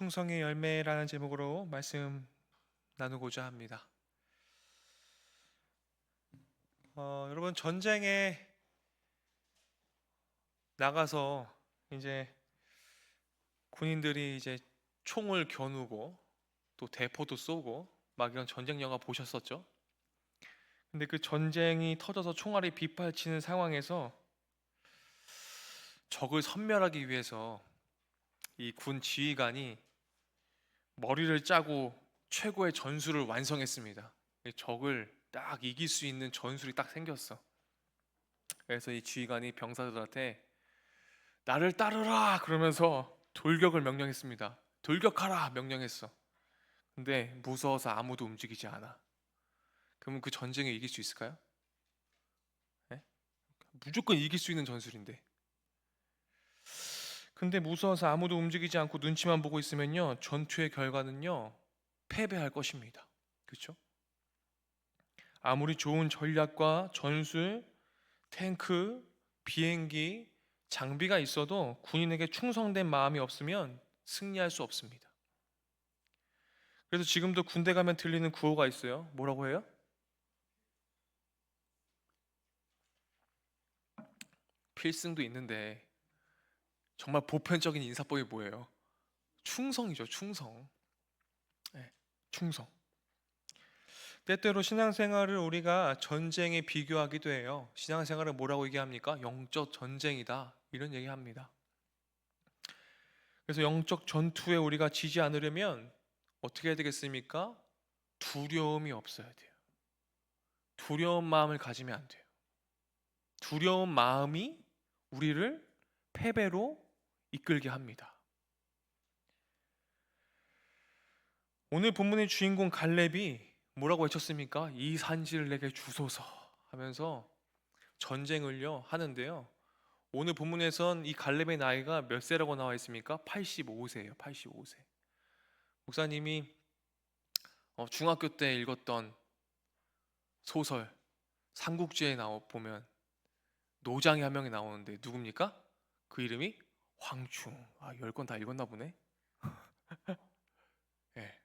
충성의 열매라는 제목으로 말씀 나누고자 합니다. 여러분 전쟁에 나가서 이제 군인들이 이제 총을 겨누고 또 대포도 쏘고 막 이런 전쟁 영화 보셨었죠? 근데 그 전쟁이 터져서 총알이 빗발치는 상황에서 적을 섬멸하기 위해서 이 군 지휘관이 머리를 짜고 최고의 전술을 완성했습니다. 적을 딱 이길 수 있는 전술이 딱 생겼어. 그래서 이 지휘관이 병사들한테 나를 따르라 그러면서 돌격을 명령했습니다. 돌격하라 명령했어. 근데 무서워서 아무도 움직이지 않아. 그러면 그 전쟁에 이길 수 있을까요? 네? 무조건 이길 수 있는 전술인데. 근데 무서워서 아무도 움직이지 않고 눈치만 보고 있으면요, 전투의 결과는요 패배할 것입니다. 그렇죠? 아무리 좋은 전략과 전술, 탱크, 비행기, 장비가 있어도 군인에게 충성된 마음이 없으면 승리할 수 없습니다. 그래서 지금도 군대 가면 들리는 구호가 있어요. 뭐라고 해요? 필승도 있는데 정말 보편적인 인사법이 뭐예요? 충성이죠, 충성. 네, 충성. 때때로 신앙생활을 우리가 전쟁에 비교하기도 해요. 신앙생활을 뭐라고 얘기합니까? 영적 전쟁이다. 이런 얘기합니다. 그래서 영적 전투에 우리가 지지 않으려면 어떻게 해야 되겠습니까? 두려움이 없어야 돼요. 두려운 마음을 가지면 안 돼요. 두려운 마음이 우리를 패배로 이끌게 합니다. 오늘 본문의 주인공 갈렙이 뭐라고 외쳤습니까? 이 산지를 내게 주소서 하면서 전쟁을요 하는데요. 오늘 본문에선 이 갈렙의 나이가 몇 세라고 나와 있습니까? 85세예요. 85세. 목사님이 중학교 때 읽었던 소설 삼국지에 보면 노장이 한 명이 나오는데 누굽니까? 그 이름이 황충. 10권 다 읽었나 보네. 네.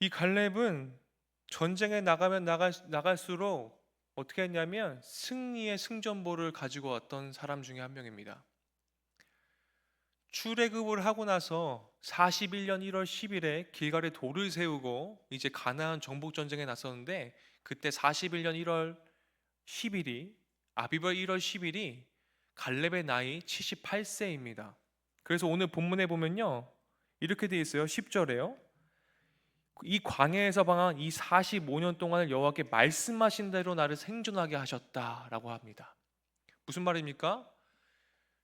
이 갈렙은 전쟁에 나가면 나갈수록 어떻게 했냐면 승리의 승전보를 가지고 왔던 사람 중에 한 명입니다. 출애굽을 하고 나서 41년 1월 10일에 길갈에 돌을 세우고 이제 가나안 정복 전쟁에 나섰는데, 그때 41년 1월 10일이 아비벌 1월 10일이 갈렙의 나이 78세입니다. 그래서 오늘 본문에 보면요 이렇게 되어 있어요. 10절에요. 이 광야에서 방한 이 45년 동안을 여호와께 말씀하신 대로 나를 생존하게 하셨다라고 합니다. 무슨 말입니까?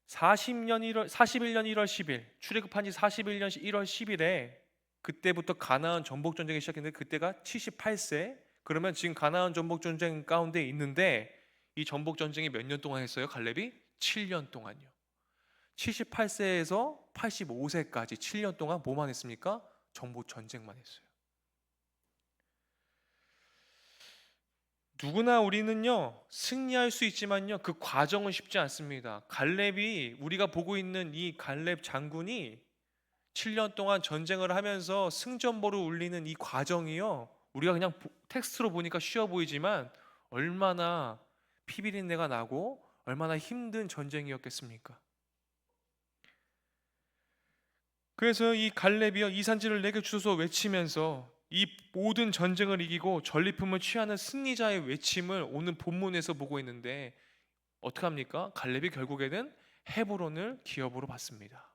41년 1월 10일 출애굽한 지 41년 1월 10일에 그때부터 가나안 전복 전쟁이 시작했는데 그때가 78세. 그러면 지금 가나안 전복 전쟁 가운데 있는데 이 전복 전쟁이 몇 년 동안 했어요? 갈렙이 7년 동안요. 78세에서 85세까지 7년 동안 뭐만 했습니까? 전복 전쟁만 했어요. 누구나 우리는요 승리할 수 있지만요 그 과정은 쉽지 않습니다. 갈렙이 우리가 보고 있는 이 갈렙 장군이 7년 동안 전쟁을 하면서 승전보를 울리는 이 과정이요, 우리가 그냥 텍스트로 보니까 쉬워 보이지만 얼마나 피비린내가 나고 얼마나 힘든 전쟁이었겠습니까? 그래서 이 갈렙이여 이 산지를 내게 주소서 외치면서 이 모든 전쟁을 이기고 전리품을 취하는 승리자의 외침을 오늘 본문에서 보고 있는데, 어떻게 합니까? 갈렙이 결국에는 헤브론을 기업으로 받습니다.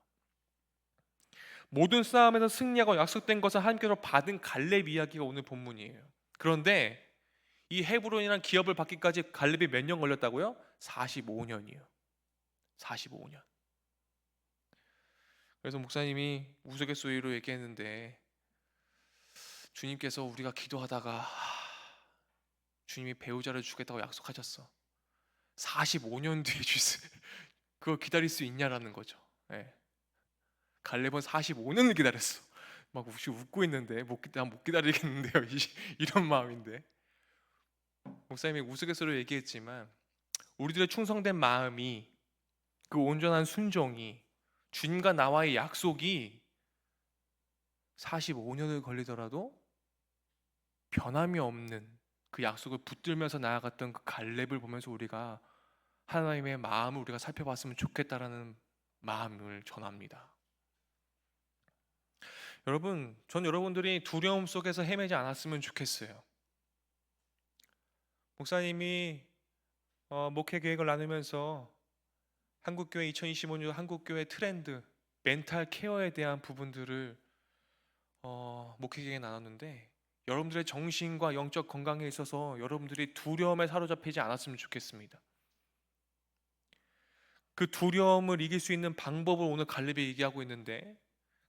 모든 싸움에서 승리하고 약속된 것을 하나님께로 받은 갈렙 이야기가 오늘 본문이에요. 그런데 이 헤브론이라는 기업을 받기까지 갈렙이 몇 년 걸렸다고요? 45년이요. 45년. 그래서 목사님이 우스갯소리로 얘기했는데, 주님께서 우리가 기도하다가 주님이 배우자를 주겠다고 약속하셨어. 45년 뒤에 그걸 기다릴 수 있냐라는 거죠. 네. 갈렙은 45년을 기다렸어. 막 웃고 있는데 난 못 기다리겠는데요. 이런 마음인데. 목사님이 우스갯소리로 얘기했지만 우리들의 충성된 마음이, 그 온전한 순종이 주님과 나와의 약속이 45년을 걸리더라도 변함이 없는 그 약속을 붙들면서 나아갔던 그 갈렙을 보면서 우리가 하나님의 마음을 우리가 살펴봤으면 좋겠다라는 마음을 전합니다. 여러분, 전 여러분들이 두려움 속에서 헤매지 않았으면 좋겠어요. 목사님이 목회 계획을 나누면서 한국교회 2025년 한국교회 트렌드 멘탈 케어에 대한 부분들을 목회 계획에 나눴는데, 여러분들의 정신과 영적 건강에 있어서 여러분들이 두려움에 사로잡히지 않았으면 좋겠습니다. 그 두려움을 이길 수 있는 방법을 오늘 갈렙이 얘기하고 있는데,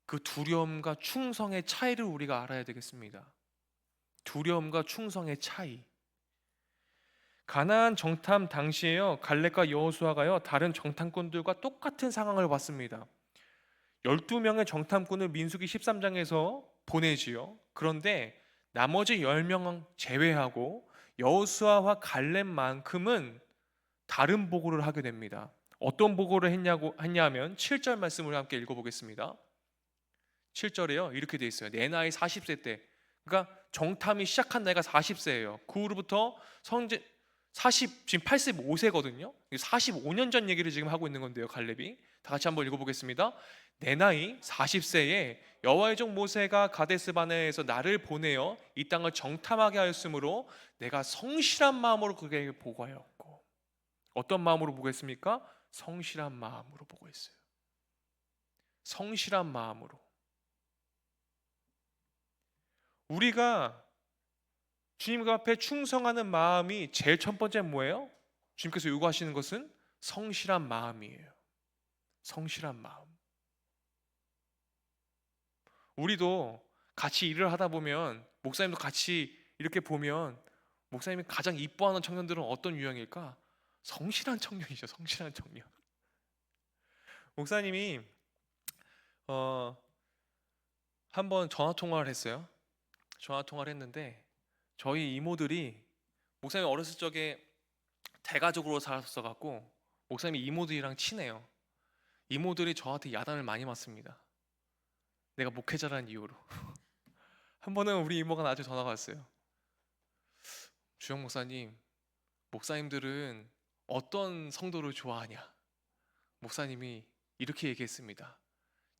그 두려움과 충성의 차이를 우리가 알아야 되겠습니다. 두려움과 충성의 차이. 가나안 정탐 당시에요, 갈렙과 여호수아가요 다른 정탐꾼들과 똑같은 상황을 봤습니다. 12명의 정탐꾼을 민수기 13장에서 보내지요. 그런데 나머지 10명 제외하고 여호수아와 갈렙만큼은 다른 보고를 하게 됩니다. 어떤 보고를 했냐면 7절 말씀을 함께 읽어보겠습니다. 7절에요 이렇게 돼 있어요. 내 나이 40세 때, 그러니까 정탐이 시작한 나이가 40세예요. 그 후로부터 지금 85세거든요. 45년 전 얘기를 지금 하고 있는 건데요. 갈렙이 다 같이 한번 읽어보겠습니다. 내 나이 40세에 여호와의 종 모세가 가데스 바네아에서 나를 보내어 이 땅을 정탐하게 하였으므로 내가 성실한 마음으로 그에게 보고하였고. 어떤 마음으로 보고했습니까? 성실한 마음으로 보고했어요. 성실한 마음으로. 우리가 주님 앞에 충성하는 마음이 제일 첫 번째 뭐예요? 주님께서 요구하시는 것은 성실한 마음이에요. 성실한 마음. 우리도 같이 일을 하다 보면, 목사님도 같이 이렇게 보면, 목사님이 가장 이뻐하는 청년들은 어떤 유형일까? 성실한 청년이죠. 성실한 청년. 목사님이 한번 전화 통화를 했어요. 전화 통화를 했는데 저희 이모들이, 목사님 어렸을 적에 대가족으로 살았어 갖고 목사님이 이모들이랑 친해요. 이모들이 저한테 야단을 많이 맞습니다. 내가 목회자라는 이유로. 한 번은 우리 이모가 나한테 전화가 왔어요. 주영 목사님, 목사님들은 어떤 성도를 좋아하냐? 목사님이 이렇게 얘기했습니다.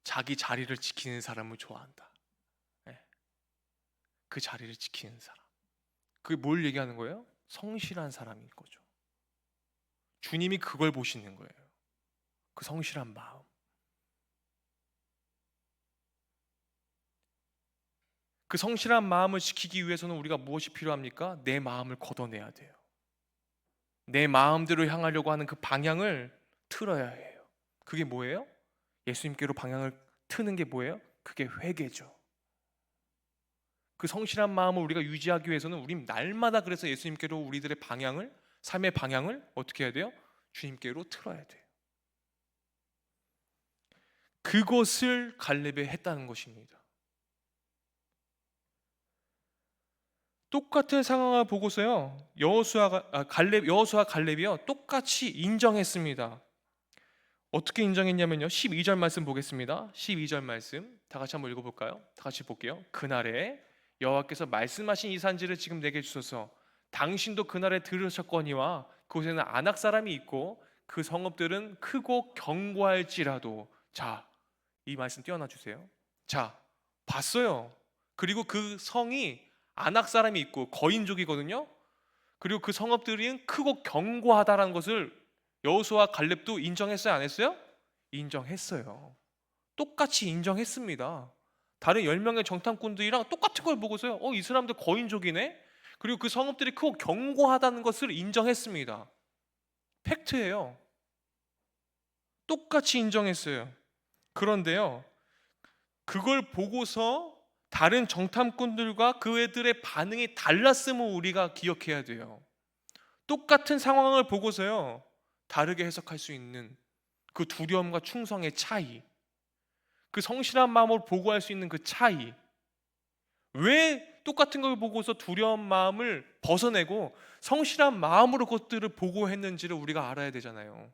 자기 자리를 지키는 사람을 좋아한다. 네. 그 자리를 지키는 사람. 그게 뭘 얘기하는 거예요? 성실한 사람인 거죠. 주님이 그걸 보시는 거예요. 그 성실한 마음. 그 성실한 마음을 지키기 위해서는 우리가 무엇이 필요합니까? 내 마음을 걷어내야 돼요. 내 마음대로 향하려고 하는 그 방향을 틀어야 해요. 그게 뭐예요? 예수님께로 방향을 트는 게 뭐예요? 그게 회개죠. 그 성실한 마음을 우리가 유지하기 위해서는 우리 날마다 그래서 예수님께로 우리들의 방향을, 삶의 방향을 어떻게 해야 돼요? 주님께로 틀어야 돼요. 그것을 갈렙이 했다는 것입니다. 똑같은 상황을 보고서요, 여호수아 갈렙이요 똑같이 인정했습니다. 어떻게 인정했냐면요, 12절 말씀 보겠습니다. 12절 말씀 다 같이 한번 읽어볼까요? 다 같이 볼게요. 그날에 여호와께서 말씀하신 이 산지를 지금 내게 주소서. 당신도 그날에 들으셨거니와 그곳에는 아낙 사람이 있고 그 성읍들은 크고 견고할지라도. 자, 이 말씀 띄워놔 주세요. 자, 봤어요. 그리고 그 성이 아낙 사람이 있고 거인족이거든요. 그리고 그 성읍들이 크고 견고하다라는 것을 여호수아 갈렙도 인정했어요, 안 했어요? 인정했어요. 똑같이 인정했습니다. 다른 10명의 정탐꾼들이랑 똑같은 걸 보고서요, 이 사람들 거인족이네? 그리고 그 성읍들이 크고 견고하다는 것을 인정했습니다. 팩트예요. 똑같이 인정했어요. 그런데요, 그걸 보고서 다른 정탐꾼들과 그 애들의 반응이 달랐음을 우리가 기억해야 돼요. 똑같은 상황을 보고서요, 다르게 해석할 수 있는 그 두려움과 충성의 차이, 그 성실한 마음으로 보고할 수 있는 그 차이. 왜 똑같은 걸 보고서 두려운 마음을 벗어내고 성실한 마음으로 그것들을 보고했는지를 우리가 알아야 되잖아요.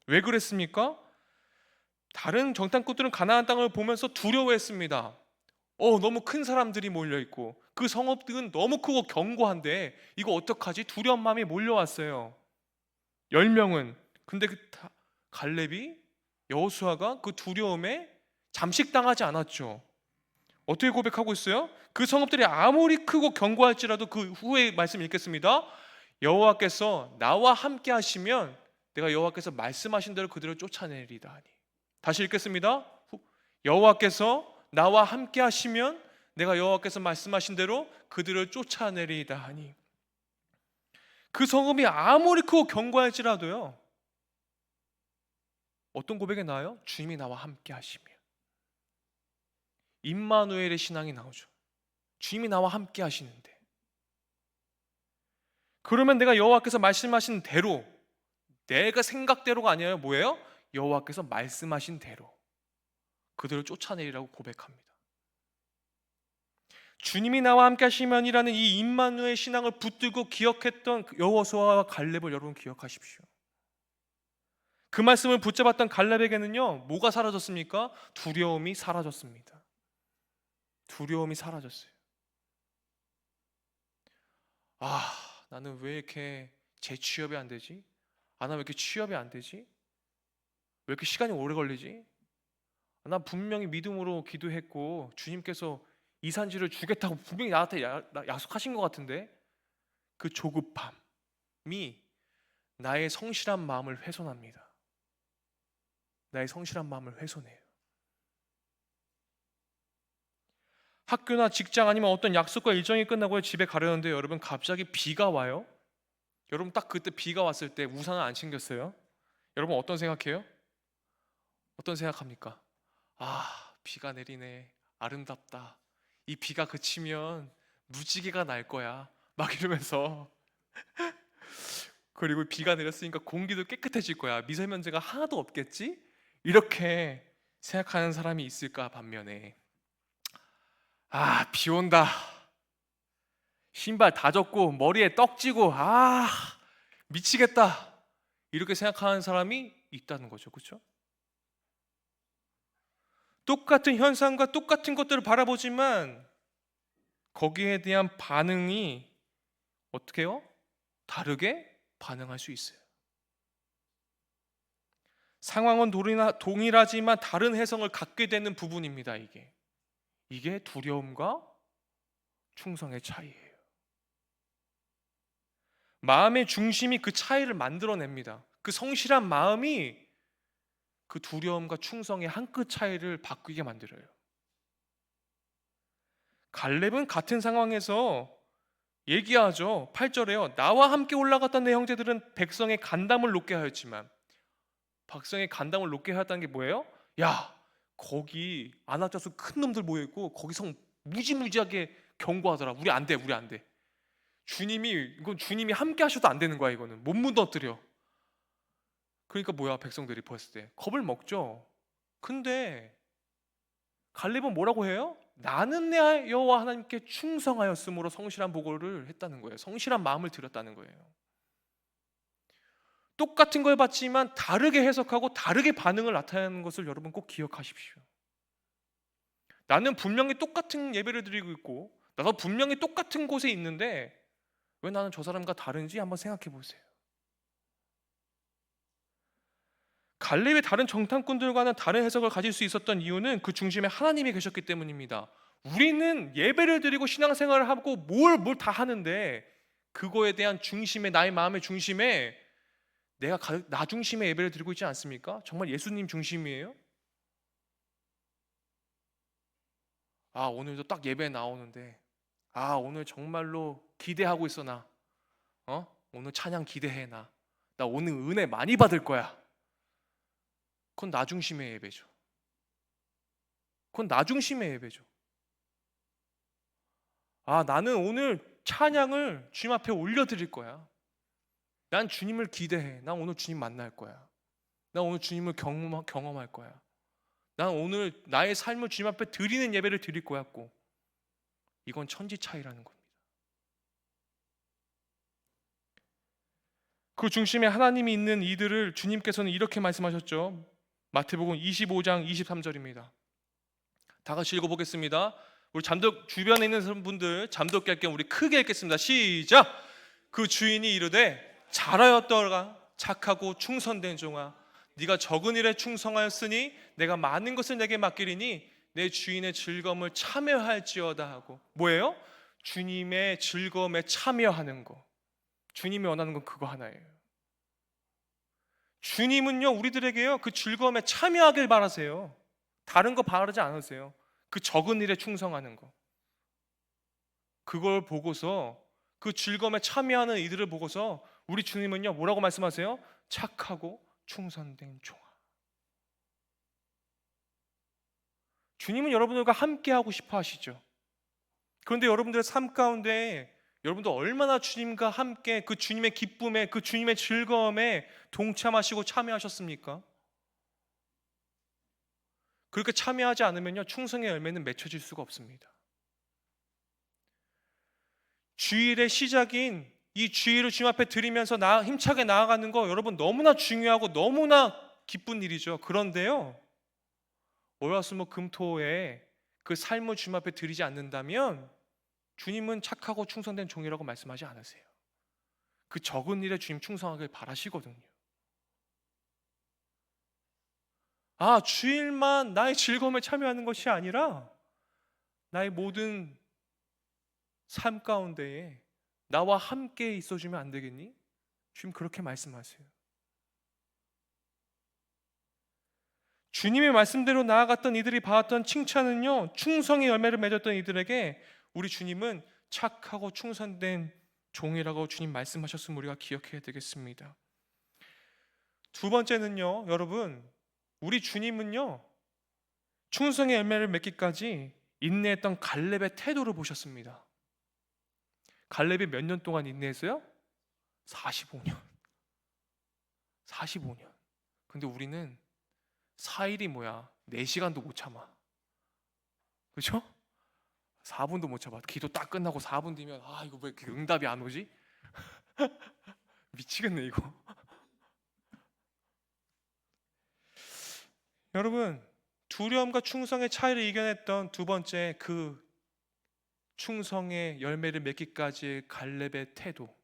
왜 그랬습니까? 다른 정탐꾼들은 가나안 땅을 보면서 두려워했습니다. 너무 큰 사람들이 몰려 있고 그 성읍들은 너무 크고 견고한데 이거 어떡하지? 두려운 마음이 몰려왔어요. 10명은. 근데 갈렙이, 여호수아가 그 두려움에 잠식당하지 않았죠. 어떻게 고백하고 있어요? 그 성읍들이 아무리 크고 견고할지라도 그 후에 말씀 읽겠습니다. 여호와께서 나와 함께 하시면 내가 여호와께서 말씀하신 대로 그들을 쫓아내리다 하니. 다시 읽겠습니다. 여호와께서 나와 함께 하시면 내가 여호와께서 말씀하신 대로 그들을 쫓아내리다 하니. 그 성읍이 아무리 크고 견고할지라도요, 어떤 고백이 나와요? 주님이 나와 함께 하시면. 임마누엘의 신앙이 나오죠. 주님이 나와 함께 하시는데, 그러면 내가 여호와께서 말씀하신 대로, 내가 생각대로가 아니에요. 뭐예요? 여호와께서 말씀하신 대로 그들을 쫓아내리라고 고백합니다. 주님이 나와 함께 하시면이라는 이 임마누엘 신앙을 붙들고 기억했던 여호수아와 갈렙을 여러분 기억하십시오. 그 말씀을 붙잡았던 갈렙에게는요, 뭐가 사라졌습니까? 두려움이 사라졌습니다. 두려움이 사라졌어요. 나는 왜 이렇게 재취업이 안 되지? 나는 왜 이렇게 취업이 안 되지? 왜 이렇게 시간이 오래 걸리지? 난 분명히 믿음으로 기도했고 주님께서 이 산지를 주겠다고 분명히 나한테 약속하신 것 같은데, 그 조급함이 나의 성실한 마음을 훼손합니다. 나의 성실한 마음을 훼손해요. 학교나 직장 아니면 어떤 약속과 일정이 끝나고 집에 가려는데 여러분 갑자기 비가 와요. 여러분 딱 그때 비가 왔을 때 우산을 안 챙겼어요. 여러분 어떤 생각해요? 어떤 생각합니까? 비가 내리네. 아름답다. 이 비가 그치면 무지개가 날 거야. 막 이러면서 그리고 비가 내렸으니까 공기도 깨끗해질 거야. 미세먼지가 하나도 없겠지? 이렇게 생각하는 사람이 있을까 반면에, 비 온다. 신발 다 젖고 머리에 떡지고 미치겠다. 이렇게 생각하는 사람이 있다는 거죠. 그렇죠? 똑같은 현상과 똑같은 것들을 바라보지만 거기에 대한 반응이 어떻게 해요? 다르게 반응할 수 있어요. 상황은 동일하지만 다른 해석을 갖게 되는 부분입니다. 이게 두려움과 충성의 차이예요. 마음의 중심이 그 차이를 만들어냅니다. 그 성실한 마음이 그 두려움과 충성의 한 끗 차이를 바뀌게 만들어요. 갈렙은 같은 상황에서 얘기하죠. 8절에요. 나와 함께 올라갔던 내 형제들은 백성의 간담을 높게 하였지만, 백성의 간담을 높게 하였다는 게 뭐예요? 거기 안악자수 큰 놈들 모여있고 거기서 무지무지하게 경고하더라. 우리 안 돼. 이건 주님이 함께 하셔도 안 되는 거야. 이거는 못 무너뜨려. 그러니까 뭐야, 백성들이 봤을 때 겁을 먹죠. 근데 갈렙은 뭐라고 해요? 나는 내 여호와 하나님께 충성하였으므로 성실한 보고를 했다는 거예요. 성실한 마음을 들였다는 거예요. 똑같은 걸 봤지만 다르게 해석하고 다르게 반응을 나타내는 것을 여러분 꼭 기억하십시오. 나는 분명히 똑같은 예배를 드리고 있고 나도 분명히 똑같은 곳에 있는데 왜 나는 저 사람과 다른지 한번 생각해 보세요. 갈렙의 다른 정탐꾼들과는 다른 해석을 가질 수 있었던 이유는 그 중심에 하나님이 계셨기 때문입니다. 우리는 예배를 드리고 신앙생활을 하고 뭘 다 하는데 그거에 대한 중심에, 나의 마음의 중심에 내가 나 중심의 예배를 드리고 있지 않습니까? 정말 예수님 중심이에요? 오늘도 딱 예배에 나오는데 오늘 정말로 기대하고 있어. 나 오늘 찬양 기대해. 나 오늘 은혜 많이 받을 거야. 그건 나 중심의 예배죠. 나는 오늘 찬양을 주님 앞에 올려드릴 거야. 난 주님을 기대해. 난 오늘 주님 만날 거야. 난 오늘 주님을 경험할 거야. 난 오늘 나의 삶을 주님 앞에 드리는 예배를 드릴 거야. 꼭. 이건 천지 차이라는 겁니다. 그 중심에 하나님이 있는 이들을 주님께서는 이렇게 말씀하셨죠. 마태복음 25장 23절입니다. 다 같이 읽어보겠습니다. 우리 주변에 있는 분들 잠독게 할게요. 우리 크게 읽겠습니다. 시작. 그 주인이 이르되 잘하였더라 착하고 충성된 종아, 네가 적은 일에 충성하였으니 내가 많은 것을 내게 맡기리니 내 주인의 즐거움을 참여할지어다 하고. 뭐예요? 주님의 즐거움에 참여하는 거. 주님이 원하는 건 그거 하나예요. 주님은요 우리들에게요 그 즐거움에 참여하길 바라세요. 다른 거 바라지 않으세요. 그 적은 일에 충성하는 거. 그걸 보고서, 그 즐거움에 참여하는 이들을 보고서 우리 주님은요 뭐라고 말씀하세요? 착하고 충성된 종아. 주님은 여러분들과 함께 하고 싶어 하시죠. 그런데 여러분들의 삶 가운데 여러분들 얼마나 주님과 함께 그 주님의 기쁨에, 그 주님의 즐거움에 동참하시고 참여하셨습니까? 그렇게 참여하지 않으면요 충성의 열매는 맺혀질 수가 없습니다. 주일의 시작인 이 주일을 주님 앞에 드리면서 힘차게 나아가는 거 여러분 너무나 중요하고 너무나 기쁜 일이죠. 그런데요 월화수목금토에 그 삶을 주님 앞에 드리지 않는다면 주님은 착하고 충성된 종이라고 말씀하지 않으세요. 그 적은 일에 주님 충성하길 바라시거든요. 주일만 나의 즐거움에 참여하는 것이 아니라 나의 모든 삶 가운데에 나와 함께 있어주면 안 되겠니? 주님 그렇게 말씀하세요. 주님의 말씀대로 나아갔던 이들이 받았던 칭찬은요 충성의 열매를 맺었던 이들에게 우리 주님은 착하고 충성된 종이라고 주님 말씀하셨음을 우리가 기억해야 되겠습니다. 두 번째는요 여러분, 우리 주님은요 충성의 열매를 맺기까지 인내했던 갈렙의 태도를 보셨습니다. 갈렙이 몇 년 동안 인내했어요? 45년. 45년. 근데 우리는 4일이 뭐야? 4시간도 못 참아. 그렇죠? 4분도 못 참아. 기도 딱 끝나고 4분 뒤면 이거 왜 이렇게 응답이 안 오지? 미치겠네 이거. 여러분, 두려움과 충성의 차이를 이겨냈던 두 번째 그 충성의 열매를 맺기까지의 갈렙의 태도,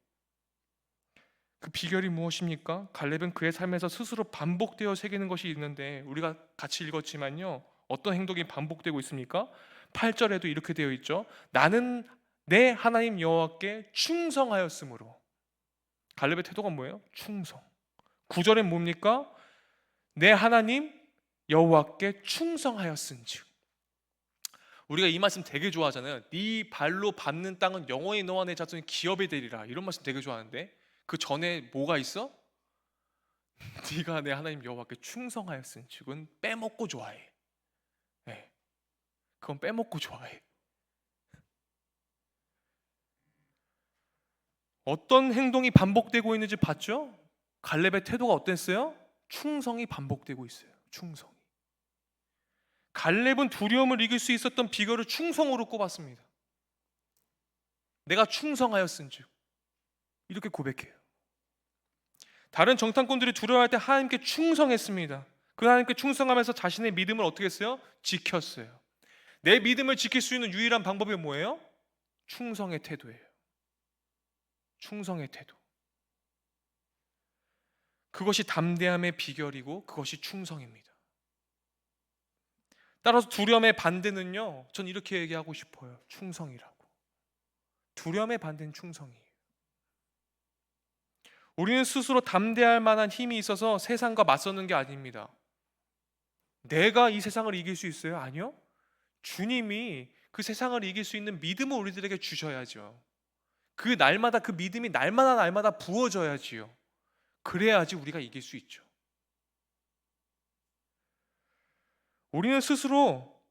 그 비결이 무엇입니까? 갈렙은 그의 삶에서 스스로 반복되어 새기는 것이 있는데 우리가 같이 읽었지만요 어떤 행동이 반복되고 있습니까? 8절에도 이렇게 되어 있죠. 나는 내 하나님 여호와께 충성하였으므로. 갈렙의 태도가 뭐예요? 충성. 9절엔 뭡니까? 내 하나님 여호와께 충성하였은즉. 우리가 이 말씀 되게 좋아하잖아요. 네 발로 밟는 땅은 영원히 너와 내 자손이 기업이 되리라. 이런 말씀 되게 좋아하는데 그 전에 뭐가 있어? 네가 내 하나님 여호와께 충성하였은즉은 빼먹고 좋아해. 네, 그건 빼먹고 좋아해. 어떤 행동이 반복되고 있는지 봤죠? 갈렙의 태도가 어땠어요? 충성이 반복되고 있어요. 충성이. 갈렙은 두려움을 이길 수 있었던 비결을 충성으로 꼽았습니다. 내가 충성하였은즉 이렇게 고백해요. 다른 정탐꾼들이 두려워할 때 하나님께 충성했습니다. 그 하나님께 충성하면서 자신의 믿음을 어떻게 했어요? 지켰어요. 내 믿음을 지킬 수 있는 유일한 방법이 뭐예요? 충성의 태도예요. 충성의 태도. 그것이 담대함의 비결이고 그것이 충성입니다. 따라서 두려움의 반대는요, 전 이렇게 얘기하고 싶어요. 충성이라고. 두려움의 반대는 충성이에요. 우리는 스스로 담대할 만한 힘이 있어서 세상과 맞서는 게 아닙니다. 내가 이 세상을 이길 수 있어요? 아니요. 주님이 그 세상을 이길 수 있는 믿음을 우리들에게 주셔야죠. 그 날마다 그 믿음이 날마다 부어져야지요. 그래야지 우리가 이길 수 있죠. 우리는 스스로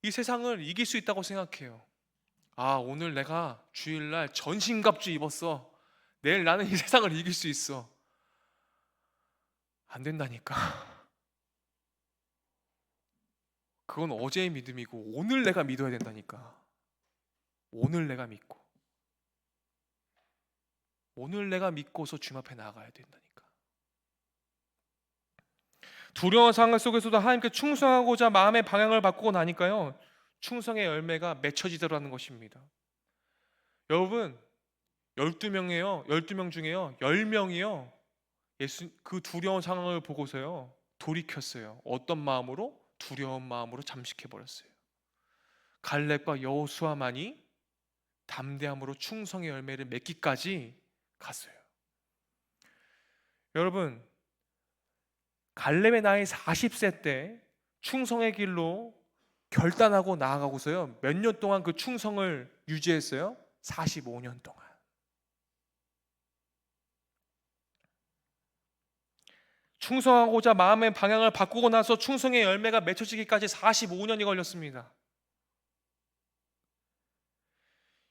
이 세상을 이길 수 있다고 생각해요. 오늘 내가 주일날 전신갑주 입었어. 내일 나는 이 세상을 이길 수 있어. 안 된다니까. 그건 어제의 믿음이고 오늘 내가 믿어야 된다니까. 오늘 내가 믿고. 오늘 내가 믿고서 주님 앞에 나아가야 된다니까. 두려운 상황 속에서도 하나님께 충성하고자 마음의 방향을 바꾸고 나니까요, 충성의 열매가 맺혀지더라는 것입니다. 여러분, 12명이에요. 12명 중에요, 10명이요, 그 두려운 상황을 보고서요, 돌이켰어요. 어떤 마음으로? 두려운 마음으로 잠식해 버렸어요. 갈렙과 여호수아만이 담대함으로 충성의 열매를 맺기까지 갔어요. 여러분, 갈렙의 나이 40세 때 충성의 길로 결단하고 나아가고서요, 몇 년 동안 그 충성을 유지했어요? 45년 동안. 충성하고자 마음의 방향을 바꾸고 나서 충성의 열매가 맺혀지기까지 45년이 걸렸습니다.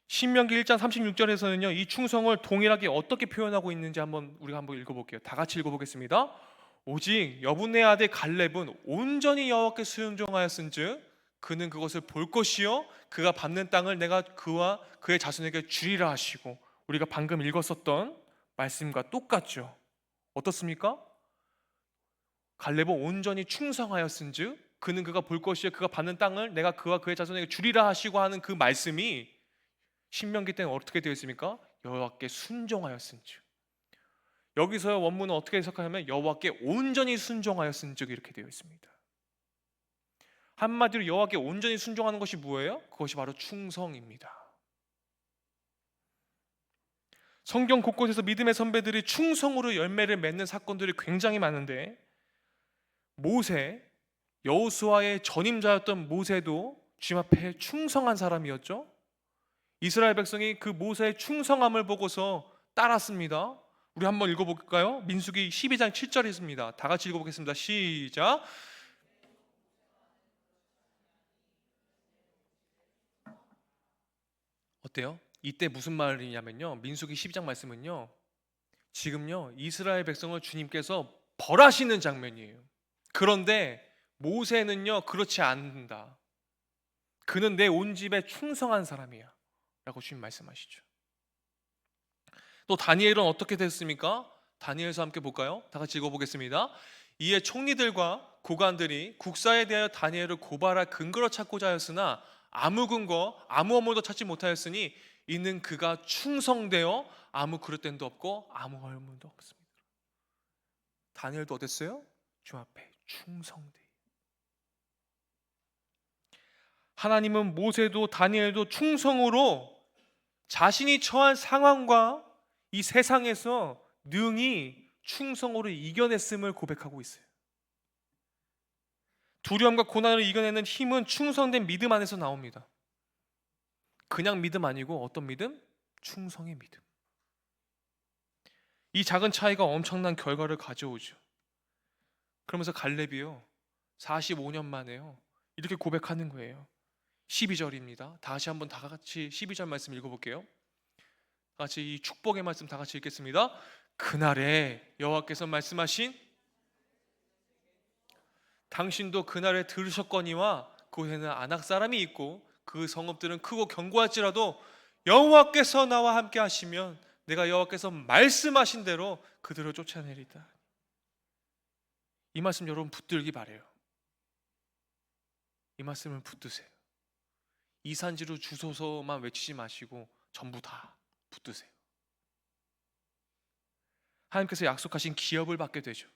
신명기 1장 36절에서는요, 이 충성을 동일하게 어떻게 표현하고 있는지 우리가 한번 읽어볼게요. 다 같이 읽어보겠습니다. 오직 여분의 아들 갈렙은 온전히 여호와께 순종하였은즉 그는 그것을 볼 것이요 그가 밟는 땅을 내가 그와 그의 자손에게 주리라 하시고, 우리가 방금 읽었었던 말씀과 똑같죠. 어떻습니까? 갈렙은 온전히 충성하였은즉 그는 그가 볼 것이요 그가 밟는 땅을 내가 그와 그의 자손에게 주리라 하시고 하는 그 말씀이 신명기 때는 어떻게 되어 있습니까? 여호와께 순종하였은즉. 여기서 원문은 어떻게 해석하냐면 여호와께 온전히 순종하였은즉 이렇게 되어 있습니다. 한마디로 여호와께 온전히 순종하는 것이 뭐예요? 그것이 바로 충성입니다. 성경 곳곳에서 믿음의 선배들이 충성으로 열매를 맺는 사건들이 굉장히 많은데, 모세, 여호수아의 전임자였던 모세도 주님 앞에 충성한 사람이었죠. 이스라엘 백성이 그 모세의 충성함을 보고서 따랐습니다. 우리 한번 읽어볼까요? 민수기 12장 7절입니다. 다 같이 읽어보겠습니다. 시작. 어때요? 이때 무슨 말이냐면요, 민수기 12장 말씀은요, 지금요 이스라엘 백성을 주님께서 벌하시는 장면이에요. 그런데 모세는요 그렇지 않는다. 그는 내 온 집에 충성한 사람이야 라고 주님 말씀하시죠. 또 다니엘은 어떻게 됐습니까? 다니엘서 함께 볼까요? 다 같이 읽어보겠습니다. 이에 총리들과 고관들이 국사에 대하여 다니엘을 고발할 근거를 찾고자 하였으나 아무 근거, 아무 업무도 찾지 못하였으니 이는 그가 충성되어 아무 그릇됨도 없고 아무 얼물도 없습니다. 다니엘도 어땠어요? 주 앞에 충성돼. 하나님은 모세도 다니엘도 충성으로 자신이 처한 상황과 이 세상에서 능히 충성으로 이겨냈음을 고백하고 있어요. 두려움과 고난을 이겨내는 힘은 충성된 믿음 안에서 나옵니다. 그냥 믿음 아니고 어떤 믿음? 충성의 믿음. 이 작은 차이가 엄청난 결과를 가져오죠. 그러면서 갈렙이요 45년 만에요 이렇게 고백하는 거예요. 12절입니다. 다시 한번 다 같이 12절 말씀 읽어볼게요. 같이 이 축복의 말씀 다 같이 읽겠습니다. 그날에 여호와께서 말씀하신 당신도 그날에 들으셨거니와 그곳에는 아낙 사람이 있고 그 성읍들은 크고 견고할지라도 여호와께서 나와 함께 하시면 내가 여호와께서 말씀하신 대로 그들을 쫓아내리다. 이 말씀 여러분 붙들기 바래요. 이 말씀을 붙드세요. 이산지로 주소서만 외치지 마시고 전부 다 붙드세요. 하나님께서 약속하신 기업을 받게 되죠.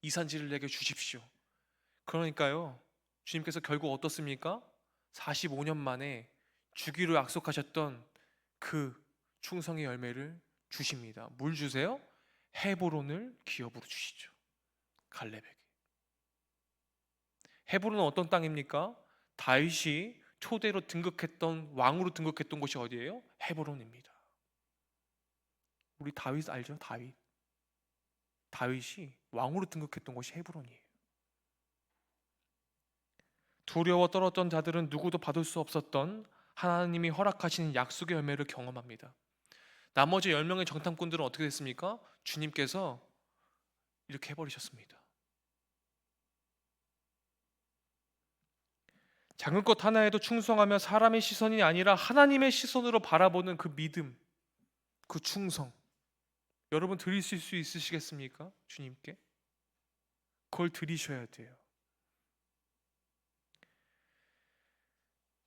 이산지를 내게 주십시오. 그러니까요 주님께서 결국 어떻습니까? 45년 만에 주기로 약속하셨던 그 충성의 열매를 주십니다. 뭘 주세요? 헤브론을 기업으로 주시죠. 갈렙에게. 헤브론은 어떤 땅입니까? 다윗이 초대로 등극했던, 왕으로 등극했던 곳이 어디예요? 헤브론입니다. 우리 다윗 알죠? 다윗이 왕으로 등극했던 곳이 헤브론이에요. 두려워 떨었던 자들은 누구도 받을 수 없었던 하나님이 허락하시는 약속의 열매를 경험합니다. 나머지 10명의 정탐꾼들은 어떻게 됐습니까? 주님께서 이렇게 해버리셨습니다. 작은 것 하나에도 충성하며 사람의 시선이 아니라 하나님의 시선으로 바라보는 그 믿음, 그 충성, 여러분 드리실 수 있으시겠습니까? 주님께 그걸 들이셔야 돼요.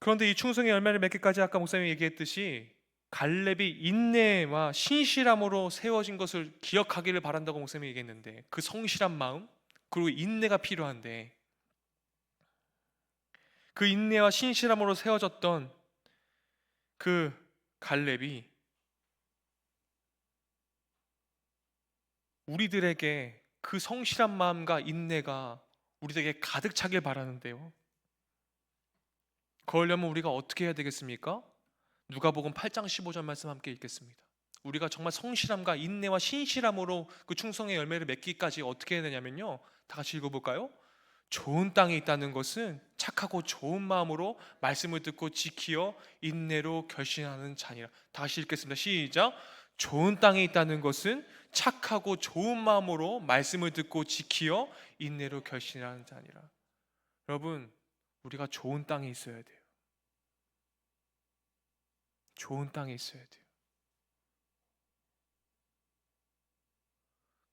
그런데 이 충성의 열매를 맺기까지 아까 목사님이 얘기했듯이 갈렙이 인내와 신실함으로 세워진 것을 기억하기를 바란다고 목사님이 얘기했는데, 그 성실한 마음 그리고 인내가 필요한데, 그 인내와 신실함으로 세워졌던 그 갈렙이 우리들에게 그 성실한 마음과 인내가 우리에게 가득 차길 바라는데요, 그러려면 우리가 어떻게 해야 되겠습니까? 누가복음 8장 15절 말씀 함께 읽겠습니다. 우리가 정말 성실함과 인내와 신실함으로 그 충성의 열매를 맺기까지 어떻게 해야 되냐면요, 다 같이 읽어볼까요? 좋은 땅에 있다는 것은 착하고 좋은 마음으로 말씀을 듣고 지키어 인내로 결신하는 자니라. 다시 읽겠습니다. 시작. 좋은 땅에 있다는 것은 착하고 좋은 마음으로 말씀을 듣고 지키어 인내로 결신하는 자니라. 여러분, 우리가 좋은 땅에 있어야 돼요. 좋은 땅에 있어야 돼요.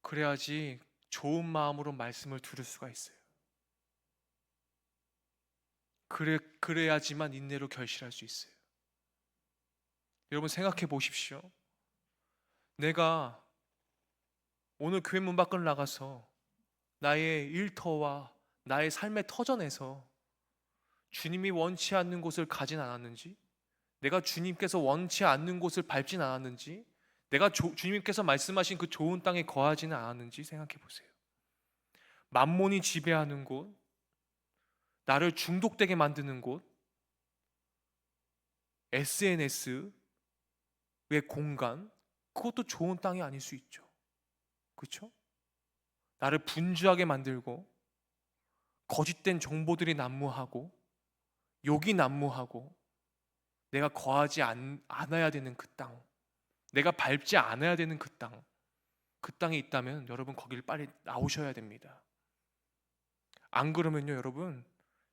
그래야지 좋은 마음으로 말씀을 들을 수가 있어요. 그래야지만 인내로 결실할 수 있어요. 여러분 생각해 보십시오. 내가 오늘 교회 문 밖을 나가서 나의 일터와 나의 삶의 터전에서 주님이 원치 않는 곳을 가진 않았는지, 내가 주님께서 원치 않는 곳을 밟진 않았는지, 내가 주님께서 말씀하신 그 좋은 땅에 거하지는 않았는지 생각해 보세요. 만몬이 지배하는 곳, 나를 중독되게 만드는 곳, SNS의 공간, 그것도 좋은 땅이 아닐 수 있죠. 그렇죠? 나를 분주하게 만들고 거짓된 정보들이 난무하고 욕이 난무하고 내가 거하지 않아야 되는 그 땅, 내가 밟지 않아야 되는 그 땅, 그 땅에 있다면 여러분 거기를 빨리 나오셔야 됩니다. 안 그러면요 여러분,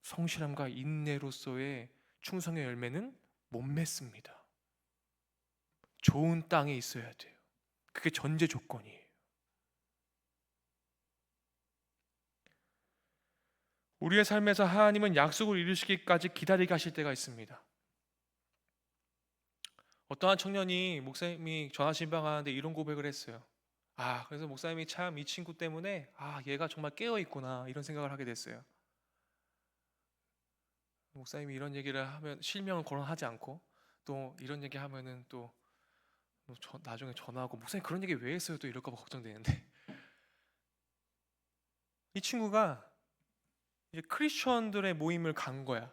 성실함과 인내로서의 충성의 열매는 못 맺습니다. 좋은 땅에 있어야 돼요. 그게 전제 조건이에요. 우리의 삶에서 하나님은 약속을 이루시기까지 기다리게 하실 때가 있습니다. 어떠한 청년이 목사님이 전하신 바 가는데 이런 고백을 했어요. 그래서 목사님이 참 이 친구 때문에 얘가 정말 깨어 있구나 이런 생각을 하게 됐어요. 목사님이 이런 얘기를 하면 실명을 거론하지 않고 또 이런 얘기 하면은 또 나중에 전화하고 목사님 그런 얘기 왜 했어요? 또 이럴까 봐 걱정되는데 이 친구가 이제 크리스천들의 모임을 간 거야.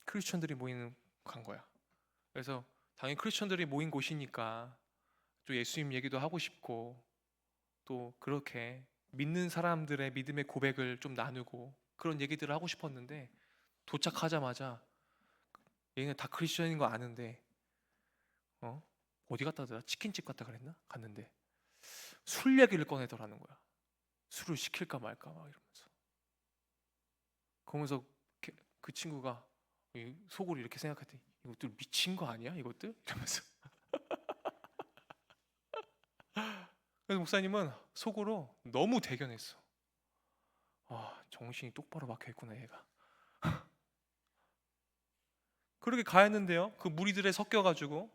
크리스천들이 모이는 간 거야. 그래서 당연히 크리스천들이 모인 곳이니까 또 예수님 얘기도 하고 싶고 또 그렇게 믿는 사람들의 믿음의 고백을 좀 나누고 그런 얘기들을 하고 싶었는데, 도착하자마자 얘는 다 크리스천인 거 아는데 어디 갔다 오더라? 치킨집 갔다 그랬나? 갔는데 술 얘기를 꺼내더라는 거야. 술을 시킬까 말까 막 이러면서. 그러면서 그 친구가 속으로 이렇게 생각했더니 이것들 미친 거 아니야? 이것들? 이러면서. 그래서 목사님은 속으로 너무 대견했어. 정신이 똑바로 박혀있구나 얘가. 그렇게 가했는데요, 그 무리들에 섞여가지고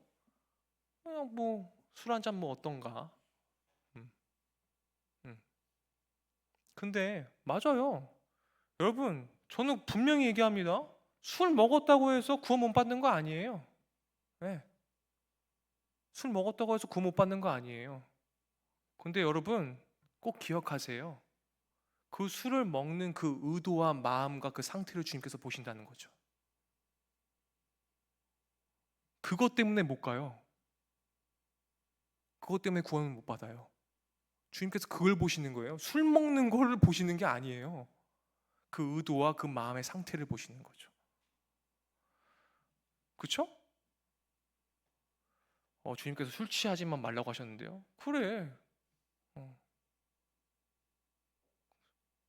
그냥 뭐 술 한 잔 뭐 어떤가. 음, 음. 근데 맞아요. 여러분 저는 분명히 얘기합니다. 술 먹었다고 해서 구원 못 받는 거 아니에요. 네. 술 먹었다고 해서 구원 못 받는 거 아니에요. 근데 여러분 꼭 기억하세요. 그 술을 먹는 그 의도와 마음과 그 상태를 주님께서 보신다는 거죠. 그것 때문에 못 가요. 그것 때문에 구원을 못 받아요. 주님께서 그걸 보시는 거예요. 술 먹는 걸 보시는 게 아니에요. 그 의도와 그 마음의 상태를 보시는 거죠. 그렇죠? 주님께서 술 취하지만 말라고 하셨는데요. 그래.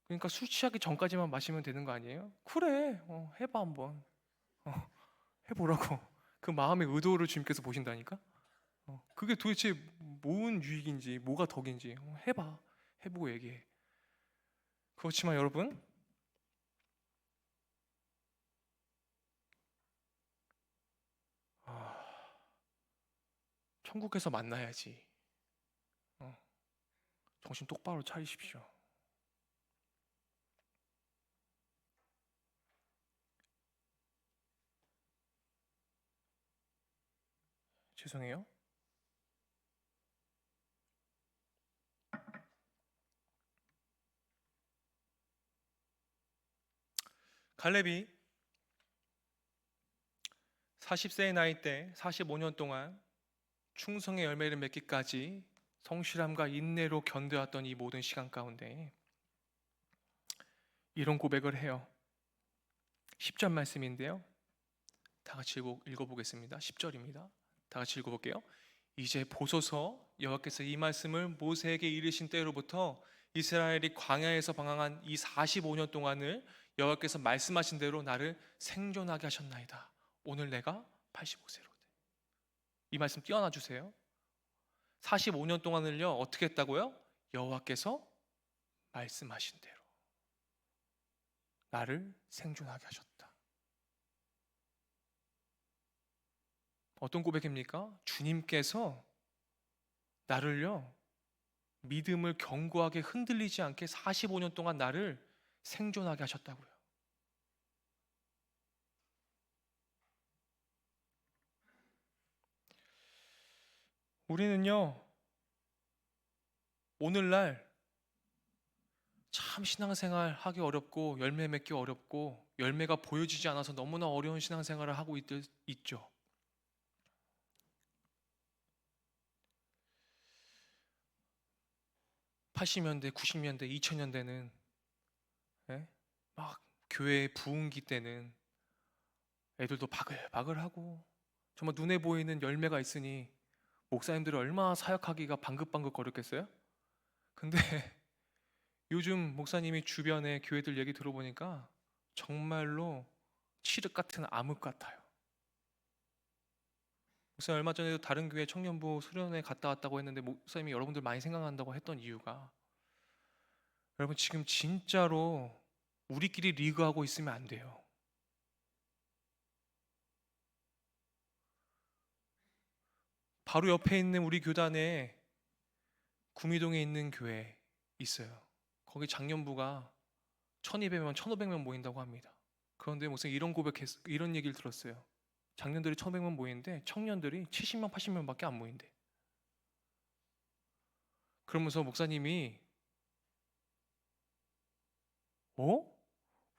그러니까 술 취하기 전까지만 마시면 되는 거 아니에요? 그래. 해봐 한번. 해보라고. 그 마음의 의도를 주님께서 보신다니까. 그게 도대체 뭔 유익인지 뭐가 덕인지 해봐. 해보고 얘기해. 그렇지만 여러분, 아, 천국에서 만나야지. 어, 정신 똑바로 차리십시오. 죄송해요. 갈렙이 40세의 나이 때 45년 동안 충성의 열매를 맺기까지 성실함과 인내로 견뎌왔던 이 모든 시간 가운데 이런 고백을 해요. 10절 말씀인데요. 다 같이 읽어보겠습니다. 10절입니다. 다 같이 읽어볼게요. 이제 보소서, 여호와께서 이 말씀을 모세에게 이르신 때로부터 이스라엘이 광야에서 방황한 이 45년 동안을 여호와께서 말씀하신 대로 나를 생존하게 하셨나이다. 오늘 내가 85세로 돼. 이 말씀 띄워놔 주세요. 45년 동안을요 어떻게 했다고요? 여호와께서 말씀하신 대로 나를 생존하게 하셨다. 어떤 고백입니까? 주님께서 나를요 믿음을 견고하게 흔들리지 않게 45년 동안 나를 생존하게 하셨다고요. 우리는요 오늘날 참 신앙생활 하기 어렵고 열매 맺기 어렵고 열매가 보여지지 않아서 너무나 어려운 신앙생활을 하고 있죠. 80년대, 90년대, 2000년대는 막 교회 부흥기 때는 애들도 바글바글하고 정말 눈에 보이는 열매가 있으니 목사님들이 얼마나 사역하기가 방긋방긋 거렸겠어요? 근데 요즘 목사님이 주변에 교회들 얘기 들어보니까 정말로 칠흑 같은 암흑 같아요. 목사님 얼마 전에도 다른 교회 청년부 수련회 갔다 왔다고 했는데 목사님이 여러분들 많이 생각난다고 했던 이유가 여러분 지금 진짜로 우리끼리 리그하고 있으면 안 돼요. 바로 옆에 있는 우리 교단에 구미동에 있는 교회 있어요. 거기 장년부가 1200명, 1500명 모인다고 합니다. 그런데 목사님 이런 얘기를 들었어요. 작년들이 1500명 모이는데 청년들이 70명, 80명밖에 안 모인대. 그러면서 목사님이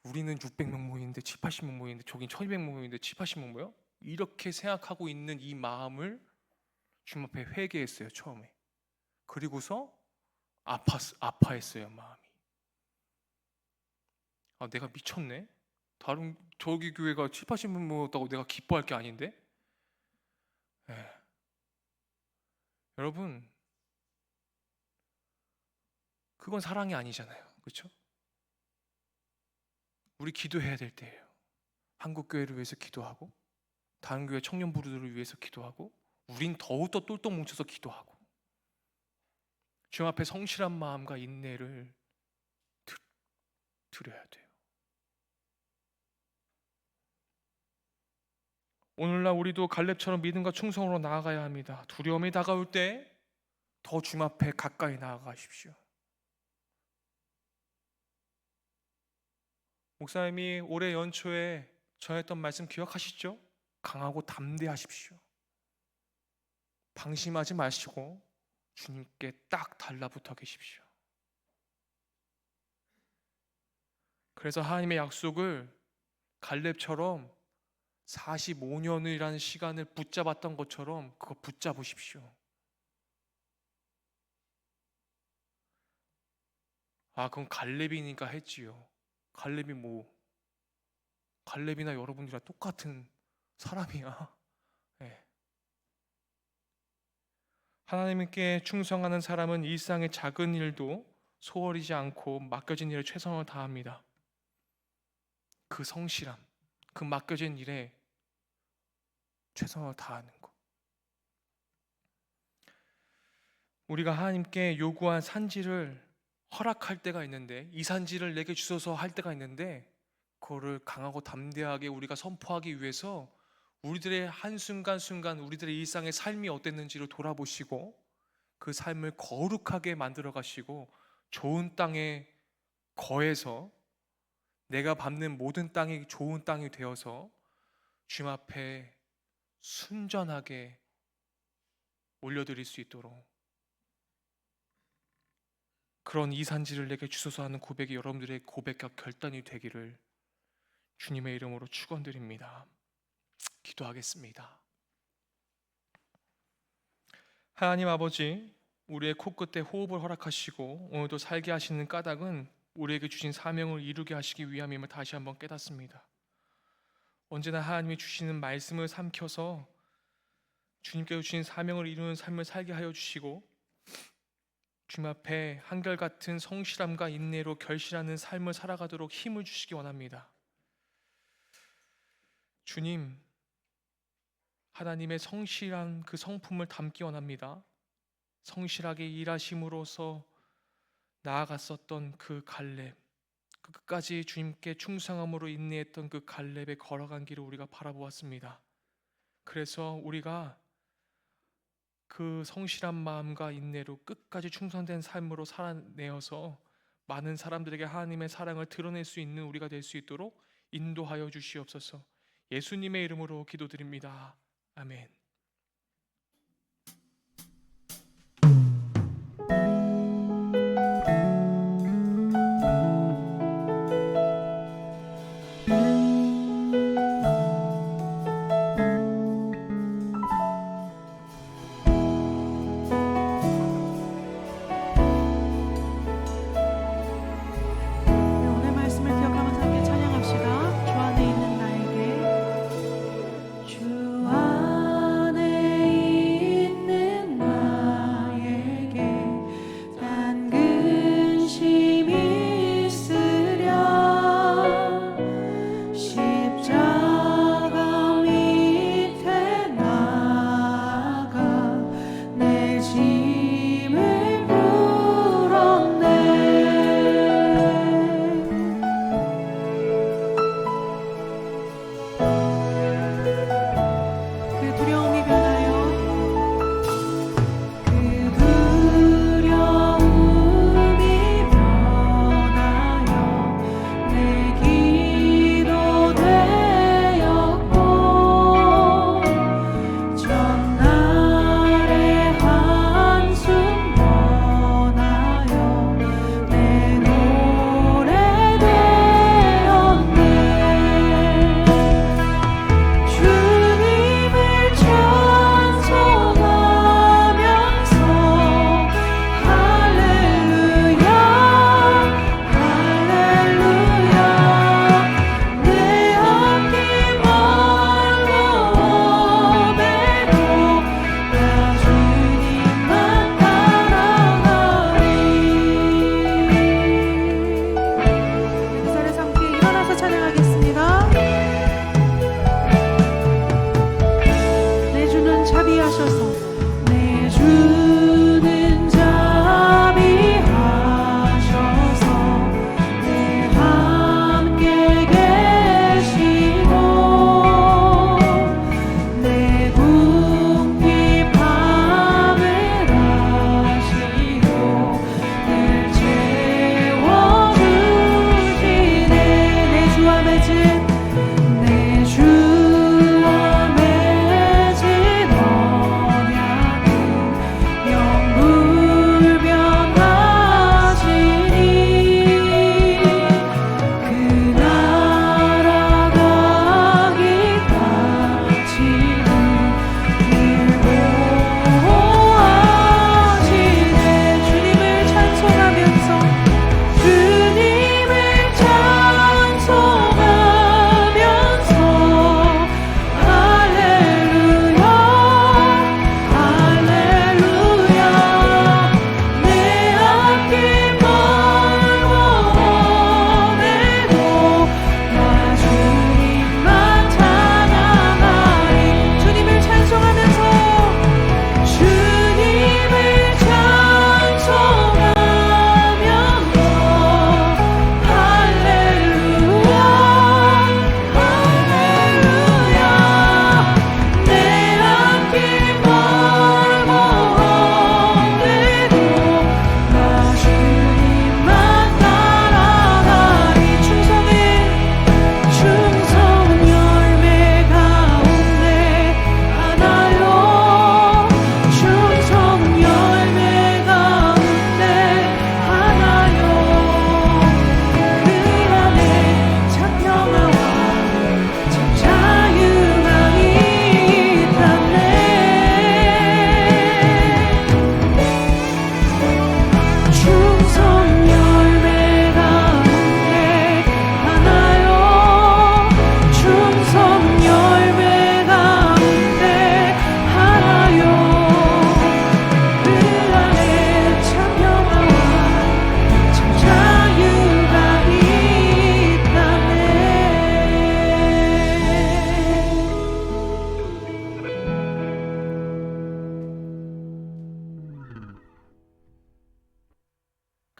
우리는 600명 모이는데 7, 80명 모이는데 저긴 1200명 모이는데 7, 80명 모여? 이렇게 생각하고 있는 이 마음을 주님 앞에 회개했어요, 처음에. 그리고서 아파했어요, 마음이. 아, 내가 미쳤네? 다른 저기 교회가 7, 80명 모였다고 내가 기뻐할 게 아닌데? 예. 여러분, 그건 사랑이 아니잖아요. 그렇죠? 우리 기도해야 될 때예요. 한국 교회를 위해서 기도하고 다른 교회 청년부들을 위해서 기도하고 우린 더욱더 똘똘 뭉쳐서 기도하고 주님 앞에 성실한 마음과 인내를 드려야 돼요. 오늘날 우리도 갈렙처럼 믿음과 충성으로 나아가야 합니다. 두려움이 다가올 때 더 주님 앞에 가까이 나아가십시오. 목사님이 올해 연초에 전했던 말씀 기억하시죠? 강하고 담대하십시오. 방심하지 마시고 주님께 딱 달라붙어 계십시오. 그래서 하나님의 약속을 갈렙처럼 45년이라는 시간을 붙잡았던 것처럼 그거 붙잡으십시오. 아, 그건 갈렙이니까 했지요. 갈렙이나 여러분들이랑 똑같은 사람이야. 네. 하나님께 충성하는 사람은 일상의 작은 일도 소홀히지 않고 맡겨진 일에 최선을 다합니다. 그 성실함, 그 맡겨진 일에 최선을 다하는 것. 우리가 하나님께 요구한 산지를 허락할 때가 있는데, 이산지를 내게 주소서 할 때가 있는데, 그거를 강하고 담대하게 우리가 선포하기 위해서 우리들의 한순간순간 우리들의 일상의 삶이 어땠는지를 돌아보시고 그 삶을 거룩하게 만들어 가시고 좋은 땅에 거해서 내가 밟는 모든 땅이 좋은 땅이 되어서 주님 앞에 순전하게 올려드릴 수 있도록, 그런 이산지를 내게 주소서 하는 고백이 여러분들의 고백과 결단이 되기를 주님의 이름으로 축원드립니다. 기도하겠습니다. 하나님 아버지, 우리의 코끝에 호흡을 허락하시고 오늘도 살게 하시는 까닭은 우리에게 주신 사명을 이루게 하시기 위함임을 다시 한번 깨닫습니다. 언제나 하나님이 주시는 말씀을 삼켜서 주님께서 주신 사명을 이루는 삶을 살게 하여 주시고 주님 앞에 한결같은 성실함과 인내로 결실하는 삶을 살아가도록 힘을 주시기 원합니다. 주님, 하나님의 성실한 그 성품을 담기 원합니다. 성실하게 일하심으로써 나아갔었던 그 갈렙, 그 끝까지 주님께 충성함으로 인내했던 그 갈렙의 걸어간 길을 우리가 바라보았습니다. 그래서 우리가 그 성실한 마음과 인내로 끝까지 충성된 삶으로 살아내어서 많은 사람들에게 하나님의 사랑을 드러낼 수 있는 우리가 될 수 있도록 인도하여 주시옵소서. 예수님의 이름으로 기도드립니다. 아멘. 오늘 말씀을 기억하면서 함께 찬양합시다. 주 안에 있는 나에게, 주 안에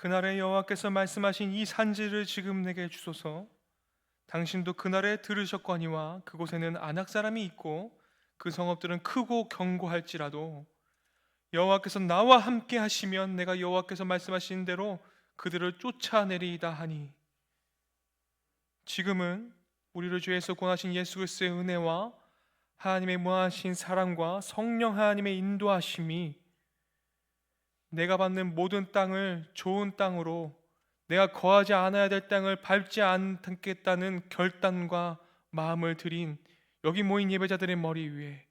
그날에 여호와께서 말씀하신 이 산지를 지금 내게 주소서. 당신도 그날에 들으셨거니와 그곳에는 안악 사람이 있고 그 성읍들은 크고 견고할지라도 여호와께서 나와 함께 하시면 내가 여호와께서 말씀하신 대로 그들을 쫓아내리이다 하니, 지금은 우리를 죄에서 구원하신 예수 그리스도의 은혜와 하나님의 무한하신 사랑과 성령 하나님의 인도하심이 내가 받는 모든 땅을 좋은 땅으로, 내가 거하지 않아야 될 땅을 밟지 않겠다는 결단과 마음을 들인 여기 모인 예배자들의 머리 위에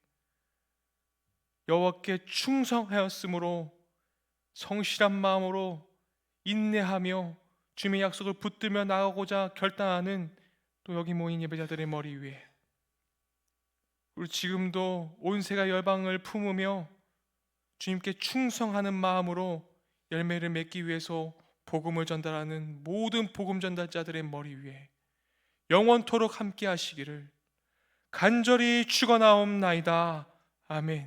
여호와께 충성하였으므로 성실한 마음으로 인내하며 주님의 약속을 붙들며 나가고자 결단하는 또 여기 모인 예배자들의 머리 위에, 그리고 지금도 온 세가 열방을 품으며 주님께 충성하는 마음으로 열매를 맺기 위해서 복음을 전달하는 모든 복음 전달자들의 머리 위에 영원토록 함께 하시기를 간절히 축원하옵나이다. 아멘.